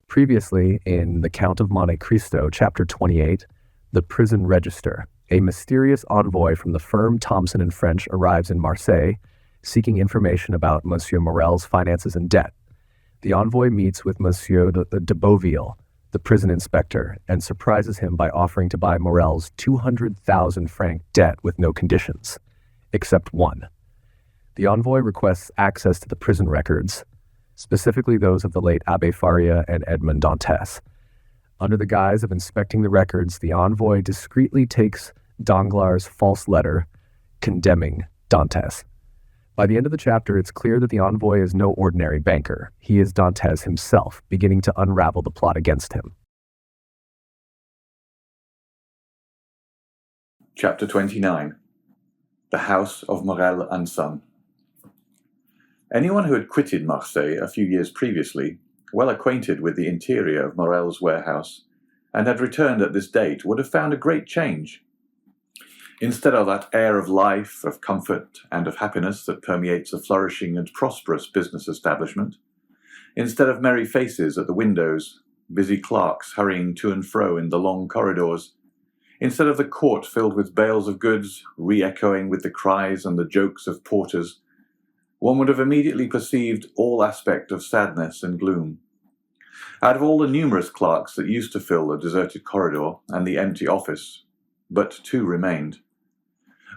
Previously, in The Count of Monte Cristo, chapter 28, The Prison Register, a mysterious envoy from the firm Thomson and French arrives in Marseille, seeking information about Monsieur Morrel's finances and debt. The envoy meets with Monsieur de Beauville, the prison inspector, and surprises him by offering to buy Morrel's 200,000 franc debt with no conditions, except one. The envoy requests access to the prison records, specifically those of the late Abbé Faria and Edmond Dantes. Under the guise of inspecting the records, the envoy discreetly takes Danglars' false letter condemning Dantes. By the end of the chapter, it's clear that the envoy is no ordinary banker. He is Dantes himself, beginning to unravel the plot against him. Chapter 29. The House of Morrel and Son. Anyone who had quitted Marseille a few years previously, well acquainted with the interior of Morrel's warehouse, and had returned at this date, would have found a great change. Instead of that air of life, of comfort, and of happiness that permeates a flourishing and prosperous business establishment, instead of merry faces at the windows, busy clerks hurrying to and fro in the long corridors, instead of the court filled with bales of goods, re-echoing with the cries and the jokes of porters, one would have immediately perceived all aspect of sadness and gloom. Out of all the numerous clerks that used to fill the deserted corridor and the empty office, but two remained.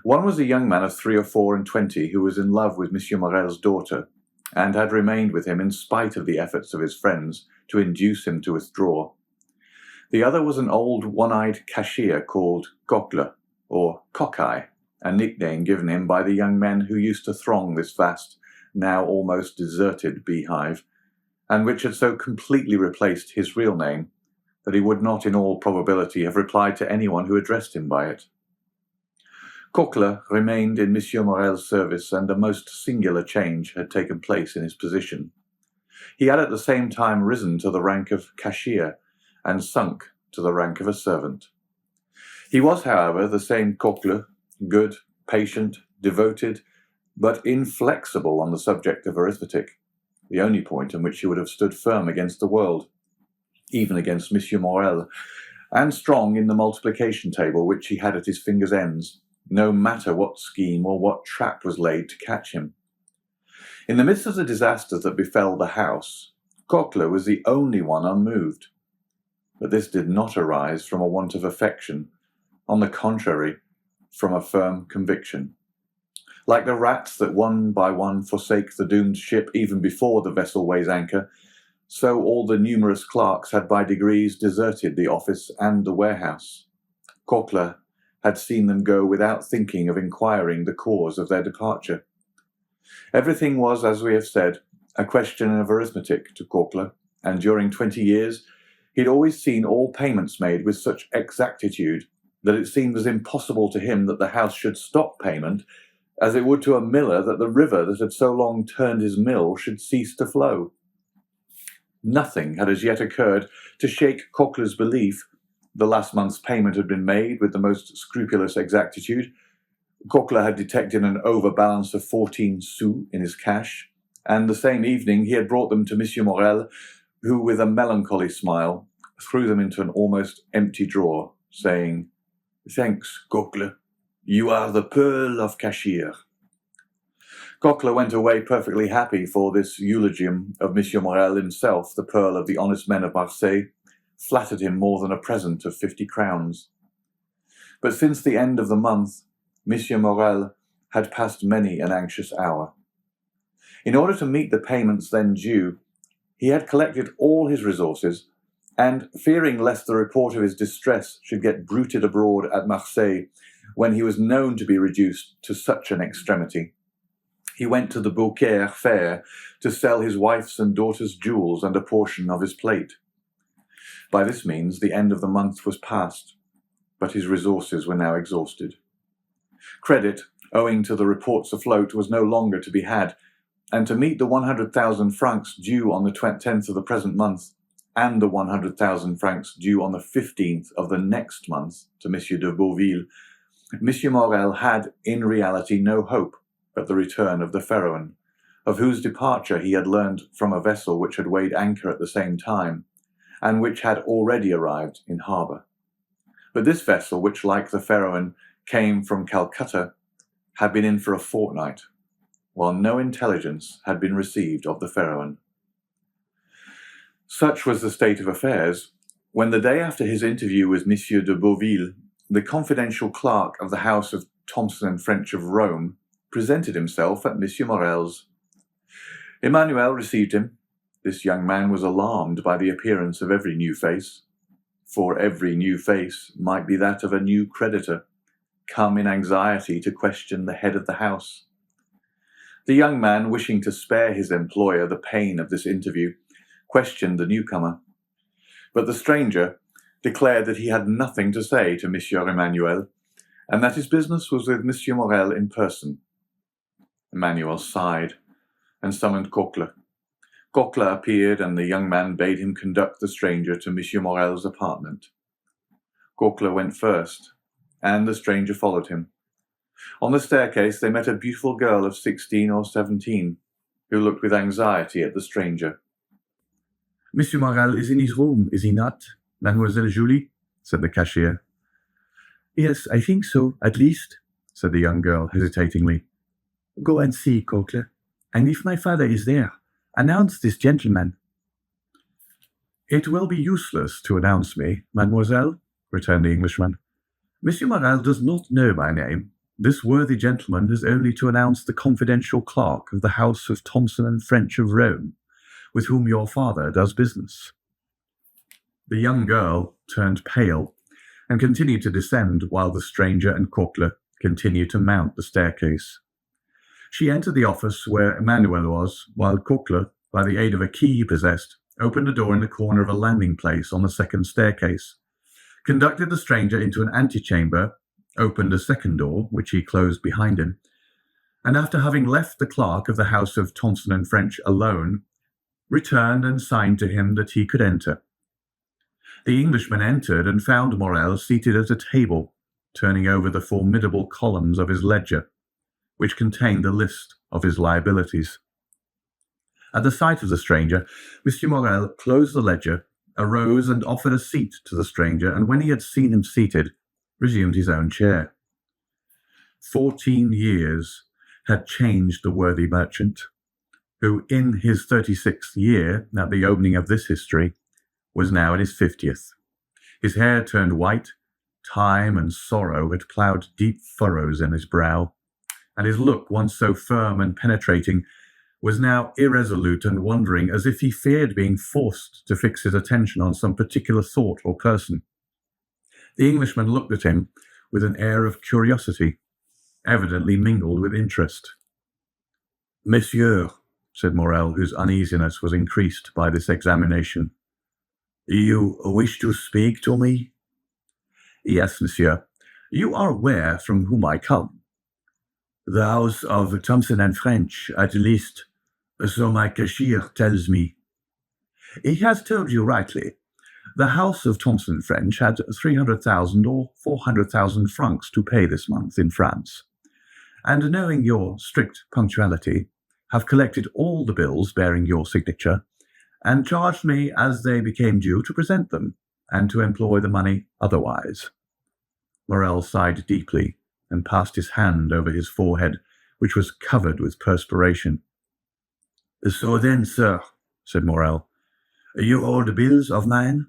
One was a young man of 23 or 24 who was in love with Monsieur Morrel's daughter, and had remained with him in spite of the efforts of his friends to induce him to withdraw. The other was an old one-eyed cashier called Cocles, or Cockeye, a nickname given him by the young men who used to throng this vast, now almost deserted beehive, and which had so completely replaced his real name that he would not in all probability have replied to anyone who addressed him by it. Cocles remained in Monsieur Morrel's service, and a most singular change had taken place in his position. He had at the same time risen to the rank of cashier, and sunk to the rank of a servant. He was, however, the same Cocles, good, patient, devoted, but inflexible on the subject of arithmetic, the only point on which he would have stood firm against the world, even against Monsieur Morrel, and strong in the multiplication table which he had at his fingers' ends, no matter what scheme or what trap was laid to catch him. In the midst of the disasters that befell the house, Cocles was the only one unmoved. But this did not arise from a want of affection. On the contrary, from a firm conviction. Like the rats that one by one forsake the doomed ship even before the vessel weighs anchor, so all the numerous clerks had by degrees deserted the office and the warehouse. Cocles had seen them go without thinking of inquiring the cause of their departure. Everything was, as we have said, a question of arithmetic to Cocles, and during 20 years he had always seen all payments made with such exactitude that it seemed as impossible to him that the house should stop payment as it would to a miller that the river that had so long turned his mill should cease to flow. Nothing had as yet occurred to shake Cocles' belief. The last month's payment had been made with the most scrupulous exactitude. Cocles had detected an overbalance of 14 sous in his cash, and the same evening he had brought them to Monsieur Morrel, who, with a melancholy smile, threw them into an almost empty drawer, saying, "Thanks, Cocles. You are the pearl of cashier." Cocles went away perfectly happy, for this eulogium of Monsieur Morrel himself, the pearl of the honest men of Marseille, flattered him more than a present of 50 crowns. But since the end of the month, Monsieur Morrel had passed many an anxious hour. In order to meet the payments then due, he had collected all his resources, and, fearing lest the report of his distress should get bruited abroad at Marseille when he was known to be reduced to such an extremity, he went to the Beaucaire fair to sell his wife's and daughter's jewels and a portion of his plate. By this means the end of the month was past, but his resources were now exhausted. Credit, owing to the reports afloat, was no longer to be had, and to meet the 100,000 francs due on the 10th of the present month, and the 100,000 francs due on the 15th of the next month to Monsieur de Beauville, Monsieur Morrel had in reality no hope but the return of the Pharaon, of whose departure he had learned from a vessel which had weighed anchor at the same time, and which had already arrived in harbour. But this vessel, which, like the Pharaon, came from Calcutta, had been in for a fortnight, while no intelligence had been received of the Pharaon. Such was the state of affairs, when the day after his interview with Monsieur de Beauville, the confidential clerk of the house of Thomson and French of Rome presented himself at Monsieur Morrel's. Emmanuel received him. This young man was alarmed by the appearance of every new face, for every new face might be that of a new creditor, come in anxiety to question the head of the house. The young man, wishing to spare his employer the pain of this interview, questioned the newcomer, but the stranger declared that he had nothing to say to Monsieur Emmanuel, and that his business was with Monsieur Morrel in person. Emmanuel sighed and summoned Cocles. Cocles appeared, and the young man bade him conduct the stranger to Monsieur Morrel's apartment. Cocles went first, and the stranger followed him. On the staircase they met a beautiful girl of 16 or 17, who looked with anxiety at the stranger. Monsieur Morrel is in his room, is he not, Mademoiselle Julie? Said the cashier. Yes, I think so, at least, said the young girl hesitatingly. Go and see, Cocles, and if my father is there, announce this gentleman. It will be useless to announce me, mademoiselle, returned the Englishman. Monsieur Morrel does not know my name. This worthy gentleman has only to announce the confidential clerk of the house of Thomson and French of Rome, with whom your father does business. The young girl turned pale and continued to descend while the stranger and Cocles continued to mount the staircase. She entered the office where Emmanuel was, while Cocles, by the aid of a key he possessed, opened a door in the corner of a landing place on the second staircase, conducted the stranger into an antechamber, opened a second door, which he closed behind him, and after having left the clerk of the house of Thomson and French alone, returned and signed to him that he could enter. The Englishman entered and found Morrel seated at a table, turning over the formidable columns of his ledger, which contained the list of his liabilities. At the sight of the stranger, Monsieur Morrel closed the ledger, arose and offered a seat to the stranger, and when he had seen him seated, resumed his own chair. 14 years had changed the worthy merchant, who in his 36th year, at the opening of this history, was now in his 50th. His hair turned white, time and sorrow had ploughed deep furrows in his brow, and his look, once so firm and penetrating, was now irresolute and wandering, as if he feared being forced to fix his attention on some particular thought or person. The Englishman looked at him with an air of curiosity, evidently mingled with interest. Monsieur, said Morrel, whose uneasiness was increased by this examination, you wish to speak to me? Yes, monsieur. You are aware from whom I come. The house of Thomson and French, at least, so my cashier tells me. He has told you rightly. The house of Thomson and French had 300,000 or 400,000 francs to pay this month in France, and knowing your strict punctuality, have collected all the bills bearing your signature, and charged me as they became due to present them, and to employ the money otherwise. Morrel sighed deeply, and passed his hand over his forehead, which was covered with perspiration. So then, sir, said Morrel, you hold bills of mine?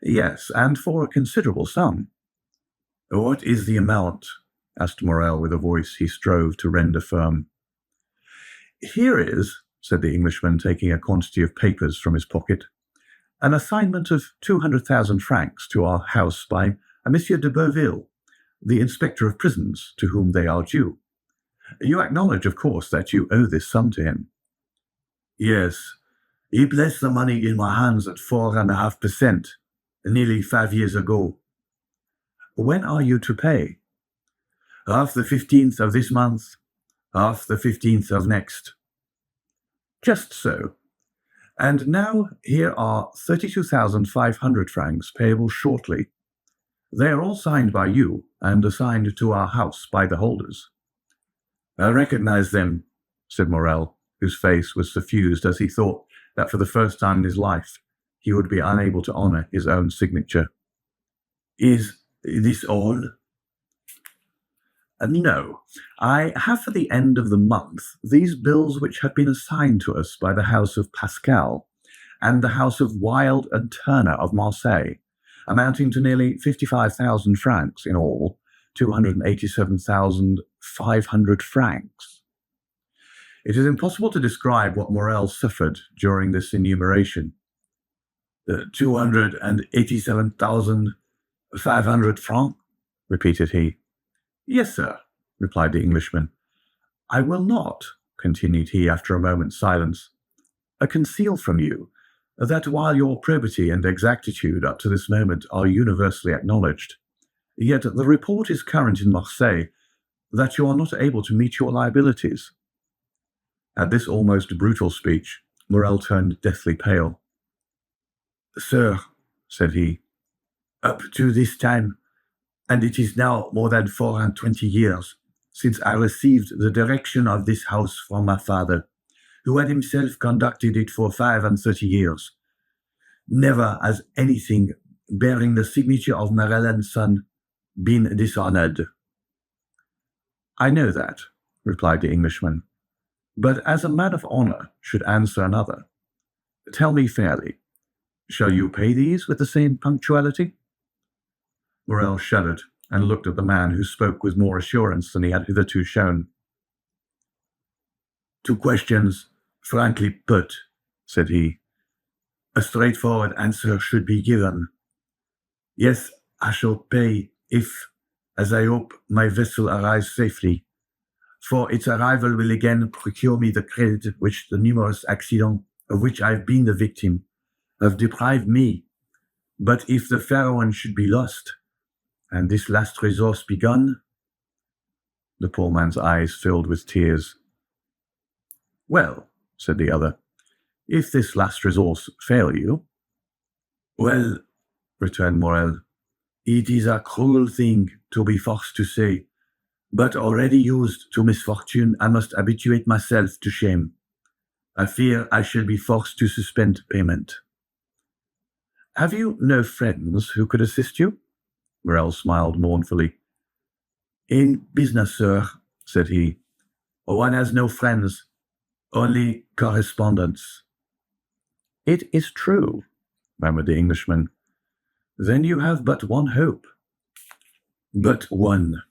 Yes, and for a considerable sum. What is the amount? Asked Morrel with a voice he strove to render firm. Here is, said the Englishman, taking a quantity of papers from his pocket, an assignment of 200,000 francs to our house by a Monsieur de Beauville, the inspector of prisons, to whom they are due. You acknowledge, of course, that you owe this sum to him. Yes, he placed the money in my hands at 4.5%, nearly 5 years ago. When are you to pay? Half the 15th of this month, half the 15th of next. Just so. And now here are 32,500 francs payable shortly. They are all signed by you and assigned to our house by the holders. I recognize them, said Morrel, whose face was suffused as he thought that for the first time in his life he would be unable to honor his own signature. Is this all? No. I have for the end of the month these bills which have been assigned to us by the house of Pascal and the house of Wilde and Turner of Marseille, amounting to nearly 55,000 francs in all, 287,500 francs. It is impossible to describe what Morrel suffered during this enumeration. 287,500 francs, repeated he. Yes, sir, replied the Englishman. I will not, continued he after a moment's silence, conceal from you that while your probity and exactitude up to this moment are universally acknowledged, yet the report is current in Marseille that you are not able to meet your liabilities. At this almost brutal speech, Morrel turned deathly pale. Sir, said he, up to this time, and it is now more than 24 years since I received the direction of this house from my father, who had himself conducted it for 35 years. Never has anything bearing the signature of Morrel & Son been dishonored. I know that, replied the Englishman, but as a man of honor should answer another. Tell me fairly, shall you pay these with the same punctuality? Morrel shuddered and looked at the man, who spoke with more assurance than he had hitherto shown. 2 questions frankly put, said he. A straightforward answer should be given. Yes, I shall pay if, as I hope, my vessel arrives safely, for its arrival will again procure me the credit which the numerous accidents of which I have been the victim have deprived me. But if the Pharaon should be lost, and this last resource begun? The poor man's eyes filled with tears. Well, said the other, if this last resource fail you. Well, returned Morrel, it is a cruel thing to be forced to say, but already used to misfortune, I must habituate myself to shame. I fear I shall be forced to suspend payment. Have you no friends who could assist you? Morrel smiled mournfully. In business, sir, said he, one has no friends, only correspondents. It is true, murmured the Englishman. Then you have but one hope. But one.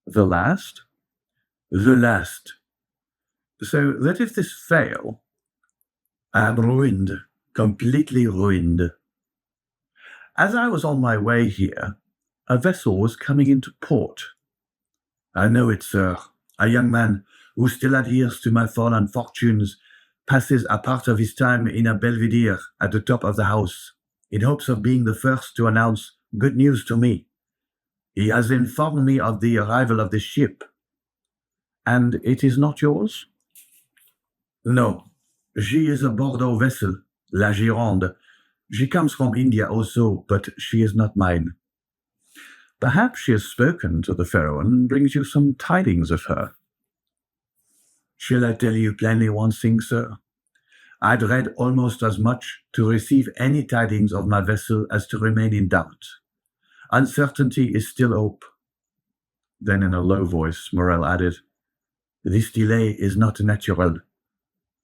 The last? The last. So that if this fail, I am ruined, completely ruined. As I was on my way here, a vessel was coming into port. I know it, sir. A young man who still adheres to my fallen fortunes passes a part of his time in a belvedere at the top of the house, in hopes of being the first to announce good news to me. He has informed me of the arrival of the ship. And it is not yours? No. She is a Bordeaux vessel, La Gironde. She comes from India also, but she is not mine. Perhaps she has spoken to the Pharaon and brings you some tidings of her. Shall I tell you plainly one thing, sir? I dread almost as much to receive any tidings of my vessel as to remain in doubt. Uncertainty is still hope. Then in a low voice, Morrel added, This delay is not natural.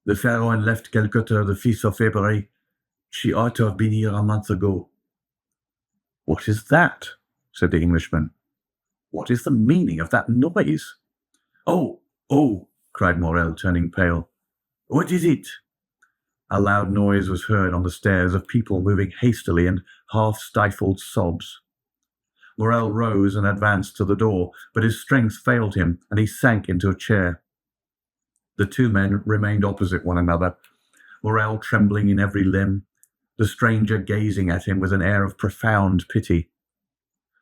The Pharaon left Calcutta the 5th of February. She ought to have been here a month ago. What is that? Said the Englishman. What is the meaning of that noise? Oh, cried Morrel, turning pale. What is it? A loud noise was heard on the stairs of people moving hastily and half-stifled sobs. Morrel rose and advanced to the door, but his strength failed him, and he sank into a chair. The 2 men remained opposite one another, Morrel trembling in every limb, the stranger gazing at him with an air of profound pity.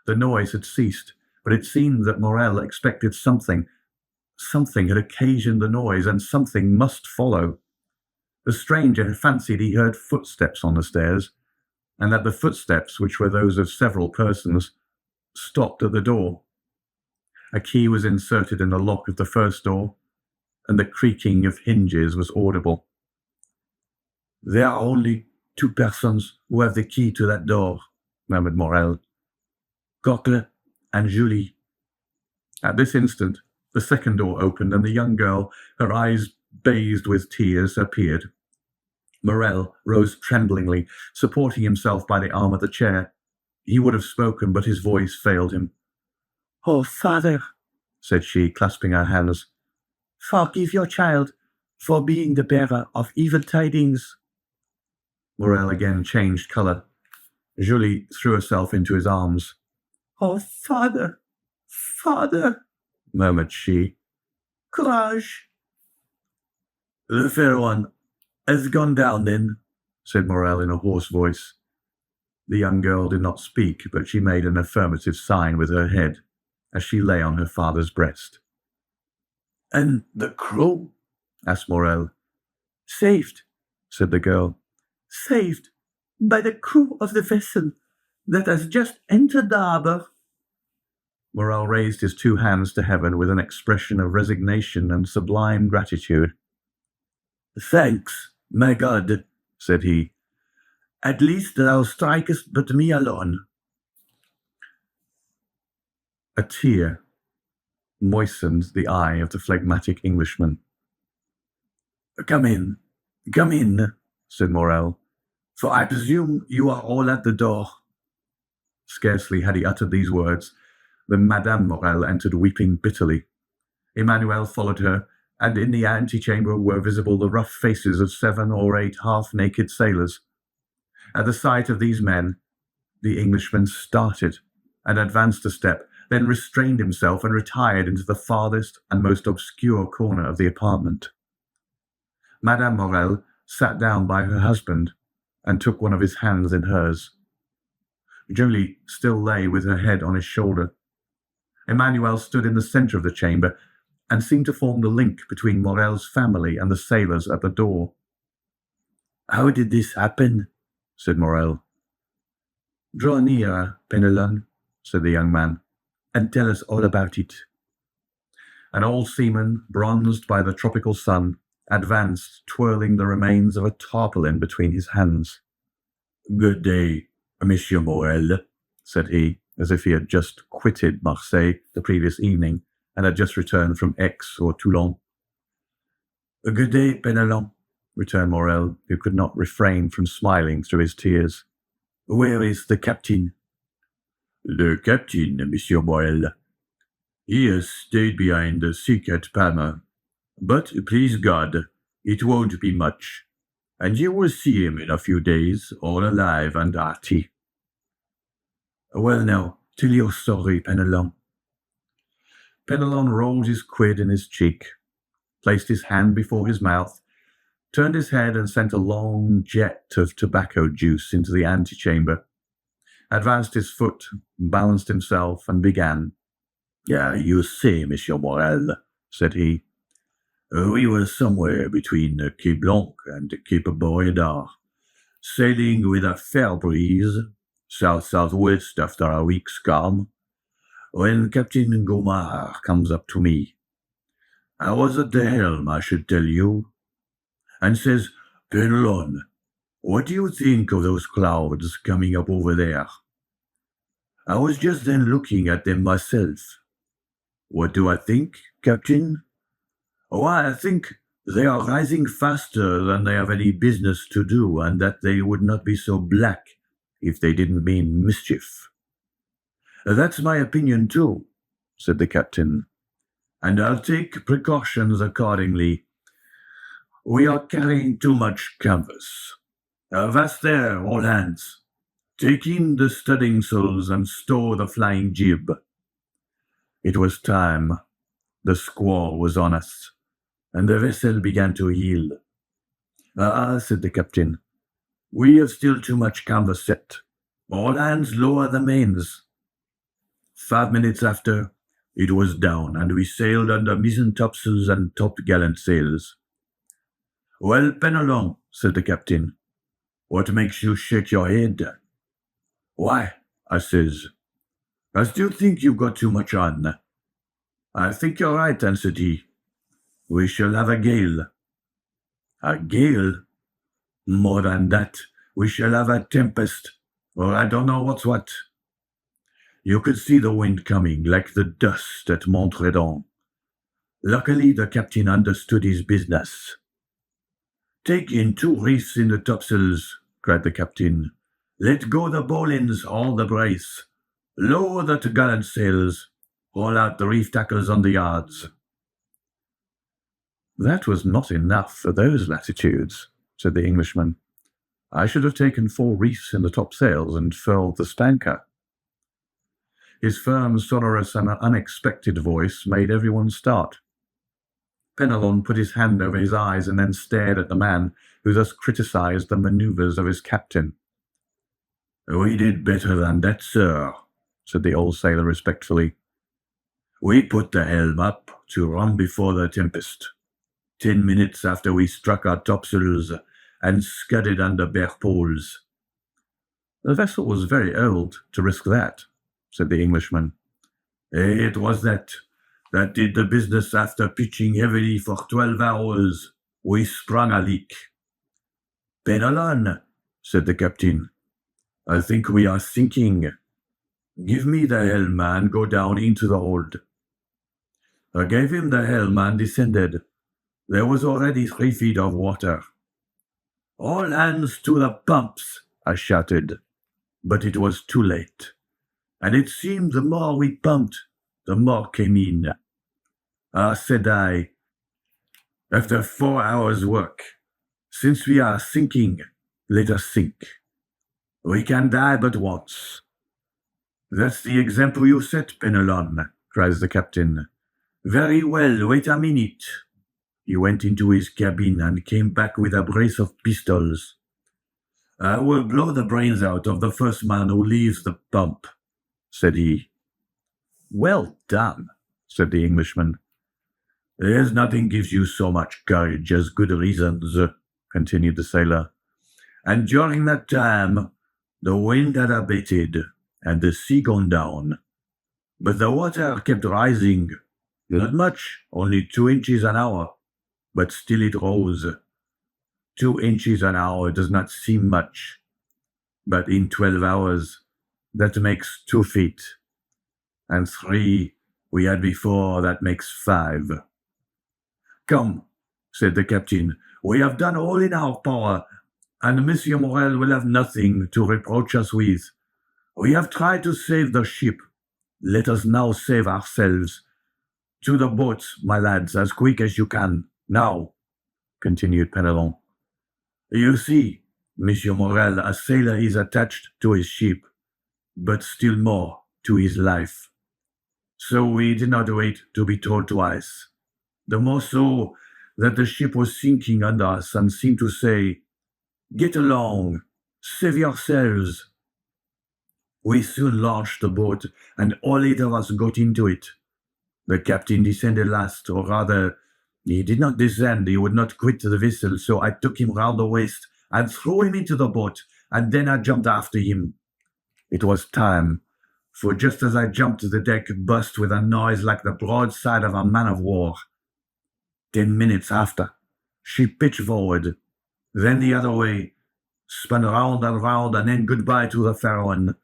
The noise had ceased, but it seemed that Morrel expected something. Something had occasioned the noise, and something must follow. The stranger had fancied he heard footsteps on the stairs, and that the footsteps, which were those of several persons, stopped at the door. A key was inserted in the lock of the first door, and the creaking of hinges was audible. There are only two persons who have the key to that door," murmured Morrel. "Cocles and Julie." At this instant, the second door opened, and the young girl, her eyes bathed with tears, appeared. Morrel rose tremblingly, supporting himself by the arm of the chair. He would have spoken, but his voice failed him. "Oh, father," said she, clasping her hands, "forgive your child for being the bearer of evil tidings." Morrel again changed colour. Julie threw herself into his arms. "Oh, father, father," murmured she. "Courage." "The Pharaon has gone down, then," said Morrel in a hoarse voice. The young girl did not speak, but she made an affirmative sign with her head as she lay on her father's breast. "And the crew?" asked Morrel. "Saved," said the girl. "Saved by the crew of the vessel that has just entered the harbour." Morrel raised his two hands to heaven with an expression of resignation and sublime gratitude. "Thanks, my God," said he. "At least thou strikest but me alone." A tear moistened the eye of the phlegmatic Englishman. Come in, said Morrel, "for I presume you are all at the door." Scarcely had he uttered these words than Madame Morrel entered weeping bitterly. Emmanuel followed her, and in the antechamber were visible the rough faces of 7 or 8 half-naked sailors. At the sight of these men, the Englishman started and advanced a step, then restrained himself and retired into the farthest and most obscure corner of the apartment. Madame Morrel sat down by her husband and took one of his hands in hers. Julie still lay with her head on his shoulder. Emmanuel stood in the centre of the chamber and seemed to form the link between Morrel's family and the sailors at the door. "How did this happen?" said Morrel. "Draw nearer, Penelon," said the young man, "and tell us all about it." An old seaman, bronzed by the tropical sun, advanced, twirling the remains of a tarpaulin between his hands. "Good day, Monsieur Morrel," said he, as if he had just quitted Marseille the previous evening and had just returned from Aix or Toulon. "Good day, Penelon," returned Morrel, who could not refrain from smiling through his tears. "Where is the captain?" "The captain, Monsieur Morrel. He has stayed behind sick at Palma. But, please God, it won't be much, and you will see him in a few days, all alive and hearty." "Well now, tell your story, Penelon." Penelon rolled his quid in his cheek, placed his hand before his mouth, turned his head and sent a long jet of tobacco juice into the antechamber, advanced his foot, balanced himself, and began. "You see, Monsieur Morrel," said he, "we were somewhere between Cape Blanc and Cape Boredar, sailing with a fair breeze, south-southwest after a week's calm, when Captain Gaumard comes up to me. I was at the helm, I should tell you, and says, 'Penelon, what do you think of those clouds coming up over there?' I was just then looking at them myself. What do I think, Captain? Why, I think they are rising faster than they have any business to do, and that they would not be so black if they didn't mean mischief." "That's my opinion too," said the captain, "and I'll take precautions accordingly. We are carrying too much canvas. Avast there, all hands. Take in the studding sails and stow the flying jib." It was time. The squall was on us, and the vessel began to heel. "Ah," said the captain, "we have still too much canvas set. All hands lower the mains." 5 minutes after, it was down, and we sailed under mizzen topsails and top-gallant sails. "Well, Penelon," said the captain, "what makes you shake your head?" "Why," I says, "I still think you've got too much on." "I think you're right," answered he. "We shall have a gale." "A gale? More than that, We shall have a tempest, or I don't know what's what. You could see the wind coming, like the dust at Montredon. Luckily, the captain understood his business. Take in 2 reefs in the topsails, cried the captain. Let go the bowlines, all the brace. Lower the topgallant sails. Haul out the reef tackles on the yards. That was not enough for those latitudes, said the Englishman. I should have taken 4 reefs in the topsails and furled the spanker. His firm, sonorous, and unexpected voice made everyone start. Penelon put his hand over his eyes and then stared at the man who thus criticized the manoeuvres of his captain. "We did better than that, sir," said the old sailor respectfully. "We put the helm up to run before the tempest. 10 minutes after we struck our topsails and scudded under bare poles." "The vessel was very old to risk that," said the Englishman. "It was that did the business after pitching heavily for 12 hours. We sprung a leak." "Penelon," said the captain, "I think we are sinking. Give me the helm and go down into the hold." I gave him the helm and descended. There was already 3 feet of water. "All hands to the pumps," I shouted, but it was too late, and it seemed the more we pumped, the more came in. "Ah," said I, "after 4 hours' work, since we are sinking, let us sink. We can die but once." "That's the example you set, Penelon," cries the captain. "Very well, wait a minute." He went into his cabin and came back with a brace of pistols. "I will blow the brains out of the first man who leaves the pump," said he. "Well done," said the Englishman. "There's nothing gives you so much courage as good reasons," continued the sailor. "And during that time, the wind had abated, and the sea gone down. But the water kept rising. Not much, only 2 inches an hour, but still it rose. 2 inches an hour does not seem much, but in 12 hours, that makes 2 feet. And 3 we had before, that makes 5. "Come," said the captain, "we have done all in our power, and Monsieur Morrel will have nothing to reproach us with. We have tried to save the ship. Let us now save ourselves. To the boats, my lads, as quick as you can. Now," continued Penelon. "You see, Monsieur Morrel, a sailor is attached to his ship, but still more to his life. So we did not wait to be told twice. The more so that the ship was sinking under us and seemed to say, 'Get along, save yourselves.' We soon launched the boat, and all 8 of us got into it. The captain descended last, or rather, he did not descend, he would not quit the vessel, so I took him round the waist and threw him into the boat, and then I jumped after him. It was time, for just as I jumped, the deck burst with a noise like the broadside of a man-of-war. 10 minutes after, she pitched forward, then the other way, spun round, and then goodbye to the Pharaon.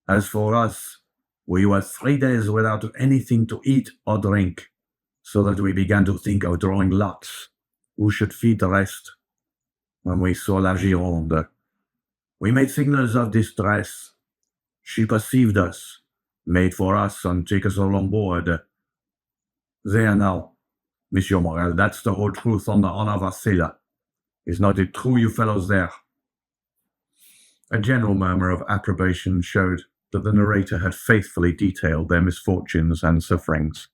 As for us, we were 3 days without anything to eat or drink, so that we began to think of drawing lots, who should feed the rest. When we saw La Gironde, we made signals of distress. She perceived us, made for us, and take us all on board. There now, Monsieur Morrel, that's the whole truth on the honor of a sailor. Is not it true, you fellows there?" A general murmur of approbation showed that the narrator had faithfully detailed their misfortunes and sufferings.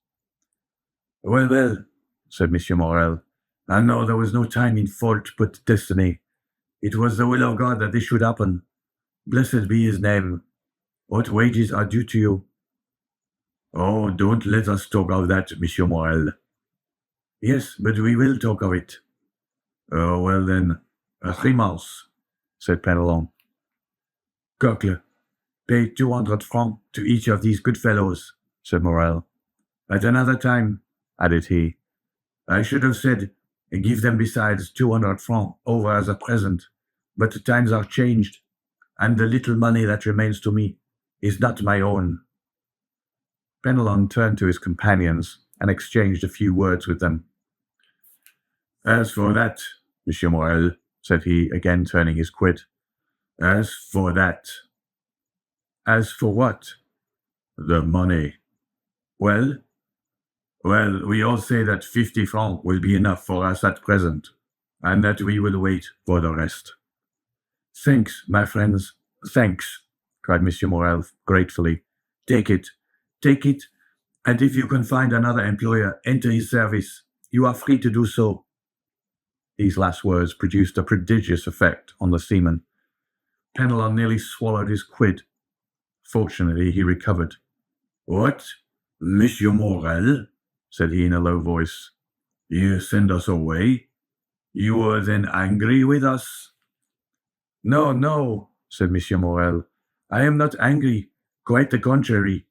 Well, said Monsieur Morrel, "I know there was no time in fault but destiny. It was the will of God that this should happen. Blessed be his name. What wages are due to you?" "Oh, don't let us talk of that, Monsieur Morrel." "Yes, but we will talk of it." "Oh, well then, 3 months," said Penelon. "Cocles, pay 200 francs to each of these good fellows," said Morrel. "At another time," added he, "I should have said, give them besides 200 francs over as a present, but the times are changed, and the little money that remains to me is not my own." Penelon turned to his companions and exchanged a few words with them. "As for that, Monsieur Morrel," said he, again turning his quid, "as for that." "As for what?" "The money." "Well?" "Well, we all say that 50 francs will be enough for us at present, and that we will wait for the rest." "Thanks, my friends, thanks," cried Monsieur Morrel gratefully. Take it, and if you can find another employer, enter his service. You are free to do so." These last words produced a prodigious effect on the seaman. Penelon nearly swallowed his quid. Fortunately, he recovered. "What, Monsieur Morrel?" said he in a low voice. "You send us away? You were then angry with us?" "No, no," said Monsieur Morrel. "I am not angry, quite the contrary.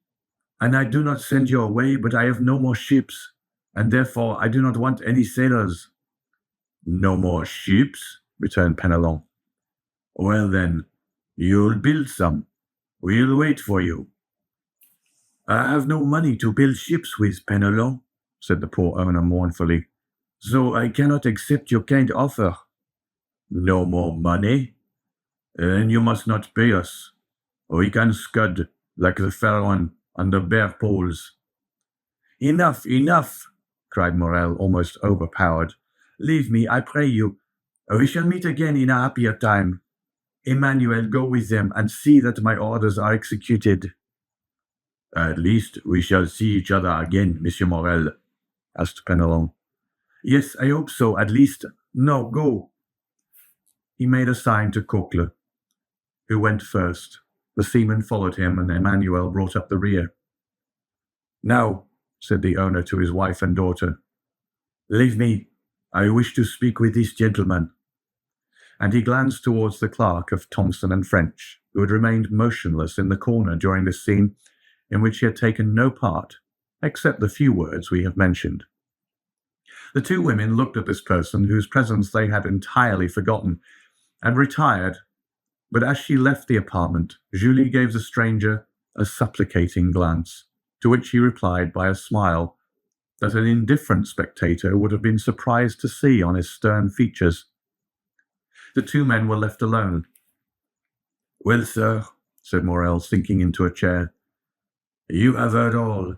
And I do not send you away, but I have no more ships, and therefore I do not want any sailors." "No more ships?" returned Penelon. "Well then, you'll build some. We'll wait for you." "I have no money to build ships with, Penelon," said the poor owner mournfully, "so I cannot accept your kind offer." "No more money? Then you must not pay us. We can scud, like the Pharaon, under bare poles." "Enough, enough!" cried Morrel, almost overpowered. "Leave me, I pray you. We shall meet again in a happier time. Emmanuel, go with them, and see that my orders are executed." "At least we shall see each other again, Monsieur Morrel?" asked Penelon. "Yes, I hope so, at least. No, go." He made a sign to Cocles, who went first. The seaman followed him, and Emmanuel brought up the rear. "Now," said the owner to his wife and daughter, "leave me. I wish to speak with this gentleman." And he glanced towards the clerk of Thomson and French, who had remained motionless in the corner during this scene, in which he had taken no part, except the few words we have mentioned. The two women looked at this person, whose presence they had entirely forgotten, and retired. But as she left the apartment, Julie gave the stranger a supplicating glance, to which he replied by a smile that an indifferent spectator would have been surprised to see on his stern features. The two men were left alone. "Well, sir," said Morrel, sinking into a chair, "you have heard all,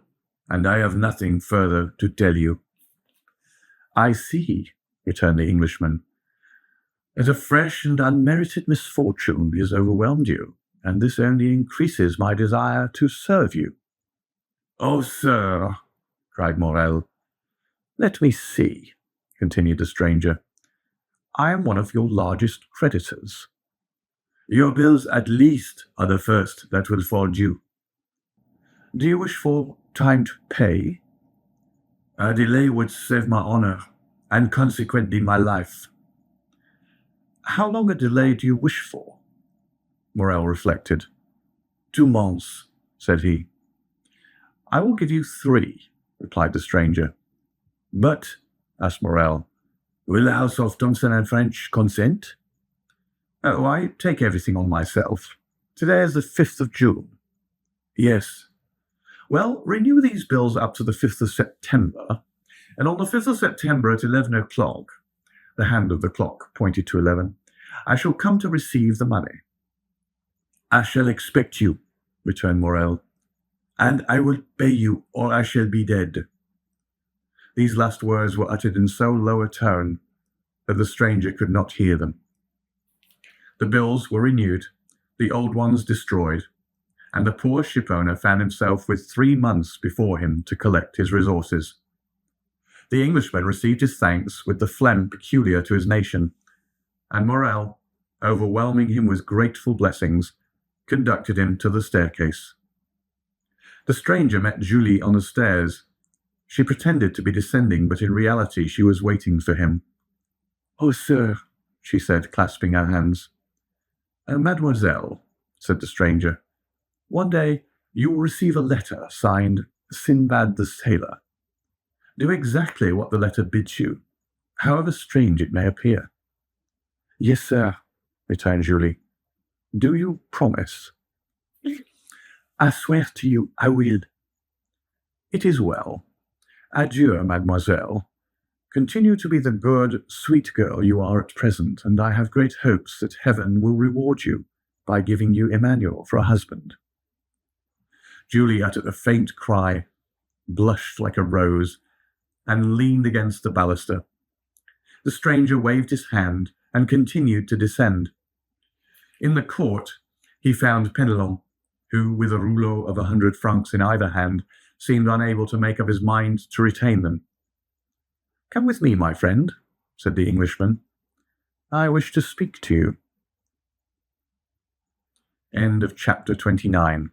and I have nothing further to tell you." "I see," returned the Englishman, "that a fresh and unmerited misfortune has overwhelmed you, and this only increases my desire to serve you." "Oh, sir!" cried Morrel. "Let me see," continued the stranger. "I am one of your largest creditors. Your bills at least are the first that will fall due. Do you wish for time to pay?" "A delay would save my honor, and consequently my life." "How long a delay do you wish for?" Morrel reflected. 2 months, said he. "I will give you 3, replied the stranger. "But," asked Morrel, "will the house of Thomson and French consent?" "Oh, I take everything on myself. Today is the 5th of June. "Yes." "Well, renew these bills up to the 5th of September, and on the 5th of September at 11 o'clock, the hand of the clock pointed to 11, I shall come to receive the money." "I shall expect you," returned Morrel, "and I will pay you, or I shall be dead." These last words were uttered in so low a tone that the stranger could not hear them. The bills were renewed, the old ones destroyed, and the poor shipowner found himself with 3 months before him to collect his resources. The Englishman received his thanks with the phlegm peculiar to his nation, and Morrel, overwhelming him with grateful blessings, conducted him to the staircase. The stranger met Julie on the stairs. She pretended to be descending, but in reality she was waiting for him. "Oh, sir," she said, clasping her hands. "Mademoiselle," said the stranger, "one day you will receive a letter signed Sinbad the Sailor. Do exactly what the letter bids you, however strange it may appear." "Yes, sir," returned Julie. Do you promise? I swear to you I will. It is well. Adieu, mademoiselle. Continue to be the good, sweet girl you are at present, and I have great hopes that heaven will reward you by giving you Emmanuel for a husband. Julie uttered a faint cry, blushed like a rose, and leaned against the baluster. The stranger waved his hand and continued to descend. In the court, he found Penelon, who, with a rouleau of 100 francs in either hand, seemed unable to make up his mind to retain them. Come with me, my friend, said the Englishman. I wish to speak to you. End of chapter 29.